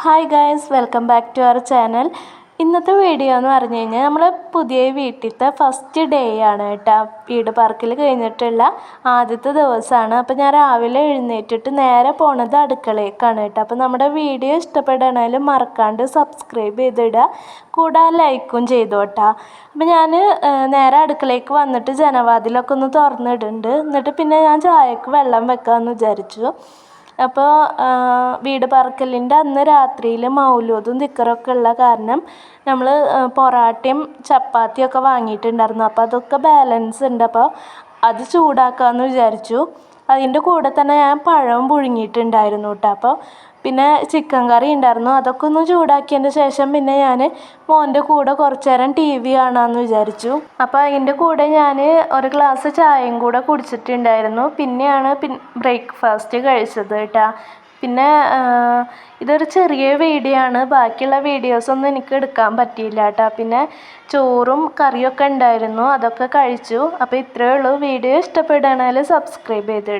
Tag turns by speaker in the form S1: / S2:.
S1: Hi guys, welcome back to our channel. ഇന്നത്തെ video എന്ന് പറഞ്ഞു കഴിഞ്ഞാൽ നമ്മൾ പുതിയ വീട്ടിലത്തെ ഫസ്റ്റ് ഡേ ആണ് കേട്ടോ. വീട് പാർക്കൽ കഴിഞ്ഞിട്ടുള്ള ആദ്യത്തെ ദിവസമാണ്. അപ്പോൾ ഞാൻ രാവിലെ എഴുന്നേറ്റിട്ട് നേരെ പോണത് അടുക്കളയിലേക്കാണ് കേട്ടോ. അപ്പോൾ നമ്മുടെ വീഡിയോ ഇഷ്ടപ്പെടണമെങ്കിൽ മറക്കാണ്ട് സബ്സ്ക്രൈബ് ചെയ്തിടുക, കൂടെ ലൈക്കും ചെയ്തു കേട്ടോ. അപ്പോൾ ഞാൻ നേരെ അടുക്കളയ്ക്ക് വന്നിട്ട് ജനവാതിലൊക്കെ ഒന്ന് തുറന്നിടുന്നുണ്ട്. എന്നിട്ട് പിന്നെ ഞാൻ ചായക്ക് വെള്ളം വെക്കാമെന്ന് വിചാരിച്ചു. അപ്പോൾ വീട് പറക്കലിൻ്റെ അന്ന് രാത്രിയിൽ മൗലൂദും ദിക്റൊക്കെ ഉള്ള കാരണം നമ്മൾ പൊറാട്ടയും ചപ്പാത്തിയൊക്കെ വാങ്ങിയിട്ടുണ്ടായിരുന്നു. അപ്പോൾ അതൊക്കെ ബാലൻസ് ഉണ്ട്. അപ്പോൾ അത് ചൂടാക്കാമെന്ന് വിചാരിച്ചു. അതിൻ്റെ കൂടെ തന്നെ ഞാൻ പഴം പുഴുങ്ങിയിട്ടുണ്ടായിരുന്നു കേട്ടോ. അപ്പോൾ പിന്നെ ചിക്കൻ കറി ഉണ്ടായിരുന്നു. അതൊക്കെ ഒന്ന് ചൂടാക്കിയതിന് ശേഷം പിന്നെ ഞാൻ മോൻ്റെ കൂടെ കുറച്ച് നേരം TV കാണാമെന്ന് വിചാരിച്ചു. അപ്പോൾ അതിൻ്റെ കൂടെ ഞാൻ ഒരു ഗ്ലാസ് ചായയും കൂടെ കുടിച്ചിട്ടുണ്ടായിരുന്നു. പിന്നെയാണ് ബ്രേക്ക്ഫാസ്റ്റ് കഴിച്ചത് കേട്ടോ. പിന്നെ ഇതൊരു ചെറിയ വീഡിയോ ആണ്. ബാക്കിയുള്ള വീഡിയോസൊന്നും എനിക്ക് എടുക്കാൻ പറ്റിയില്ല കേട്ടോ. പിന്നെ ചോറും കറിയൊക്കെ ഉണ്ടായിരുന്നു, അതൊക്കെ കഴിച്ചു. അപ്പോൾ ഇത്രയേ ഉള്ളൂ. വീഡിയോ ഇഷ്ടപ്പെടുകയാണെങ്കിൽ സബ്സ്ക്രൈബ് ചെയ്തിടുക.